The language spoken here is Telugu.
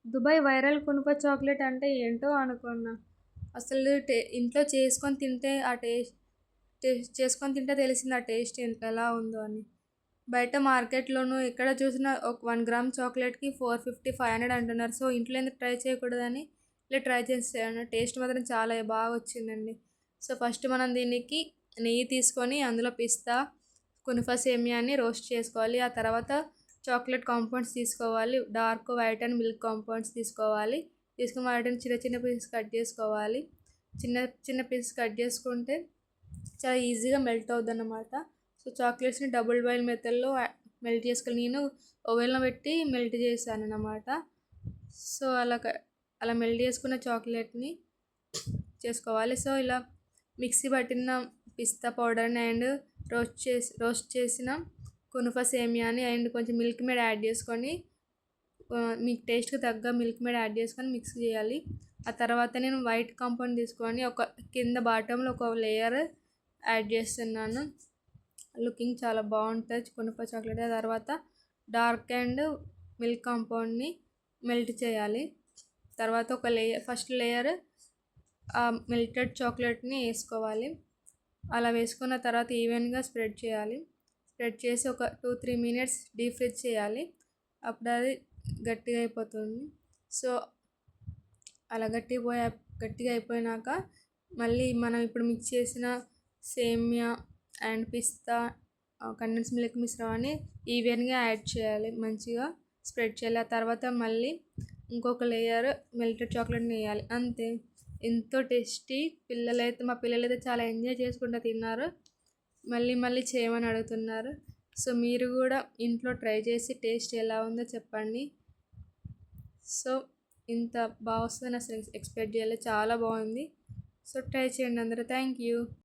దుబాయ్ వైరల్ కునుఫ చాక్లెట్ అంటే ఏంటో అనుకున్నా. అసలు ఇంట్లో చేసుకొని తింటే ఆ టేస్ట్ టేస్ట్ చేసుకొని తింటే తెలిసింది ఆ టేస్ట్ ఎలా ఉందో అని. బయట మార్కెట్‌లోనూ ఎక్కడ చూసినా ఒక 1 గ్రామ్ చాక్లెట్‌కి 450, 500 అంటున్నారు. సో, ఇంట్లో ఎందుకు ట్రై చేయకూడదని ఇలా ట్రై చేశాను. టేస్ట్ మాత్రం చాలా బాగా వచ్చిందండి. సో, ఫస్ట్ మనం దీనికి నెయ్యి తీసుకొని అందులో పిస్తా, కునుఫా సేమియాని రోస్ట్ చేసుకోవాలి. ఆ తర్వాత చాక్లెట్ కాంపౌండ్స్ తీసుకోవాలి. Dark white and milk compounds తీసుకోవాలి. తీసుకొని వాటిని చిన్న చిన్న పీసెస్ కట్ చేసుకోవాలి. చిన్న చిన్న పీసెస్ కట్ చేసుకుంటే చాలా ఈజీగా మెల్ట్ అవుద్దన్నమాట. సో, చాక్లెట్స్‌ని డబుల్ బాయిల్ మెథడ్‌లో మెల్ట్ చేసుకోవాలి. నేను ఓవెన్‌లో పెట్టి మెల్ట్ చేశానన్నమాట. సో, అలా మెల్ట్ చేసుకున్న చాక్లెట్‌ని చేసుకోవాలి. సో, ఇలా మిక్సీ పట్టిన పిస్తా పౌడర్‌ని అండ్ రోస్ట్ చేసిన కునుఫా సేమియాని అండ్ కొంచెం మిల్క్ మేడ్ యాడ్ చేసుకొని మీకు టేస్ట్‌కి తగ్గ మిల్క్ మేడ్ యాడ్ చేసుకొని మిక్స్ చేయాలి. ఆ తర్వాత నేను వైట్ కాంపౌండ్ తీసుకొని కింద బాటంలో ఒక లేయర్ యాడ్ చేస్తున్నాను. లుకింగ్ చాలా బాగుంటుంది కునుఫా చాక్లెట్. ఆ తర్వాత డార్క్ అండ్ మిల్క్ కాంపౌండ్ని మెల్ట్ చేయాలి. తర్వాత ఫస్ట్ లేయర్ ఆ మెల్టెడ్ చాక్లెట్ని వేసుకోవాలి. అలా వేసుకున్న తర్వాత ఈవెన్గా స్ప్రెడ్ చేయాలి. స్ప్రెడ్ చేసి ఒక 2-3 మినిట్స్ డీప్ ఫ్రిడ్జ్ చేయాలి. అప్పుడు అది గట్టిగా అయిపోతుంది. సో, అలా గట్టిగా అయిపోయినాక మళ్ళీ మనం ఇప్పుడు మిక్స్ చేసిన సేమియా అండ్ పిస్తా కండెన్స్ మిల్క్ మిశ్రమాన్ని ఈవెన్గా యాడ్ చేయాలి. మంచిగా స్ప్రెడ్ చేయాలి. ఆ తర్వాత మళ్ళీ ఇంకొక లేయర్ మెల్టెడ్ చాక్లెట్ని వేయాలి. అంతే, ఎంతో టేస్టీ. మా పిల్లలైతే చాలా ఎంజాయ్ చేసుకుంటూ తిన్నారు. మళ్ళీ మళ్ళీ చేయమని అడుగుతున్నారు. సో, మీరు కూడా ఇంట్లో ట్రై చేసి టేస్ట్ ఎలా ఉందో చెప్పండి. సో, ఇంత బాగా వస్తుందని అసలు ఎక్స్పెక్ట్ చేయలేదు. చాలా బాగుంది. సో, ట్రై చేయండి అందరూ. Thank you.